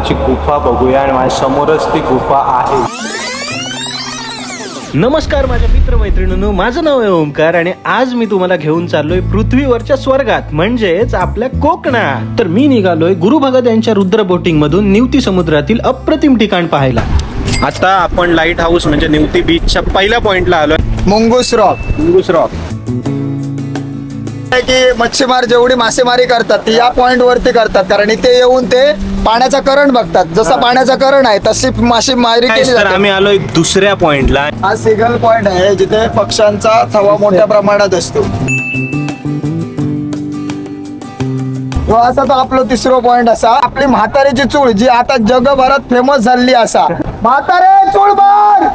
म्हातारीची गुफा बघूया आणि माझ्या समोरच ती गुफा आहे. नमस्कार माझ्या मित्रमैत्रिणींनो, माझं नाव आहे ओमकार आणि आज मी तुम्हाला घेऊन चाललोय पृथ्वीवरच्या स्वर्गात म्हणजेच आपल्या कोकणात. तर मी निघालोय गुरु भगत यांच्या रुद्र बोटिंग मधून निवती समुद्रातील अप्रतिम ठिकाण पाहायला. आता आपण लाईट हाऊस म्हणजे निवती बीचच्या पहिल्या पॉइंटला आलोय. मुंगूस रॉक की मच्छीमार जेवढी मासेमारी करतात ती या पॉइंट वरती करतात, कारण इथे येऊन ते पाण्याचा करंट बघतात. जसा पाण्याचा करंट आहे तशी मासेमारी केली तर जाते. आम्ही आलोय दुसऱ्या पॉइंटला. हा सिगल पॉइंट आहे जिथे पक्ष्यांचा थवा मोठ्या प्रमाणात असतो. तो असा तो आपला तिसरा पॉइंट असा आपली म्हातारीची चूळ जी आता जगभरात फेमस झाली असा. म्हातारे चूळ मार,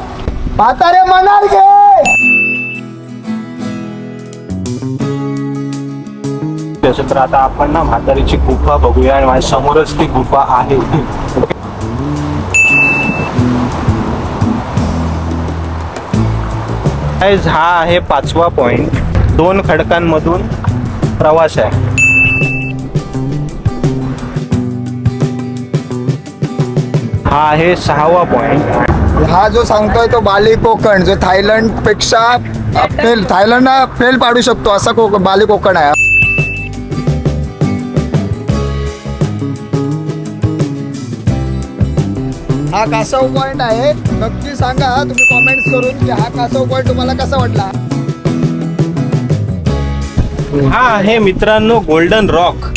म्हातारे मनार घे. तर आता आपण ना म्हातारीची गुफा बघूया आणि माझ्या समोरच ती गुफा आहे. हा आहे 5वा पॉइंट. 2 खडकांमधून प्रवास आहे. हा आहे 6वा पॉइंट. हा जो सांगतोय तो बाली कोकण, जो थायलंड पेक्षा थायलंडला फेल पाडू शकतो असा बाली कोकण आहे. हा कासव पॉइंट आहे. नक्की सांगा तुम्ही कॉमेंट्स करून की हा कासव पॉइंट तुम्हाला कसा वाटला. हा आहे मित्रांनो गोल्डन रॉक.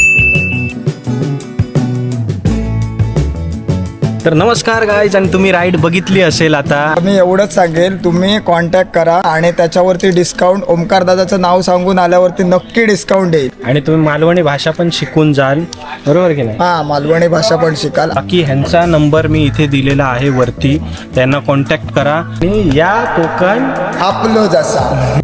तर नमस्कार गाईज, आणि तुम्ही राईड बघितली असेल. आता मी एवढंच सांगेल, तुम्ही कॉन्टॅक्ट करा आणि त्याच्यावरती डिस्काउंट ओमकार दादाचं नाव सांगून आल्यावरती नक्की डिस्काउंट येईल. आणि तुम्ही मालवणी भाषा पण शिकून जाल, बरोबर की नाही. हा, मालवणी भाषा पण शिकाल. बाकी ह्यांचा नंबर मी इथे दिलेला आहे वरती, त्यांना कॉन्टॅक्ट करा आणि या कोकण आपलं जसा.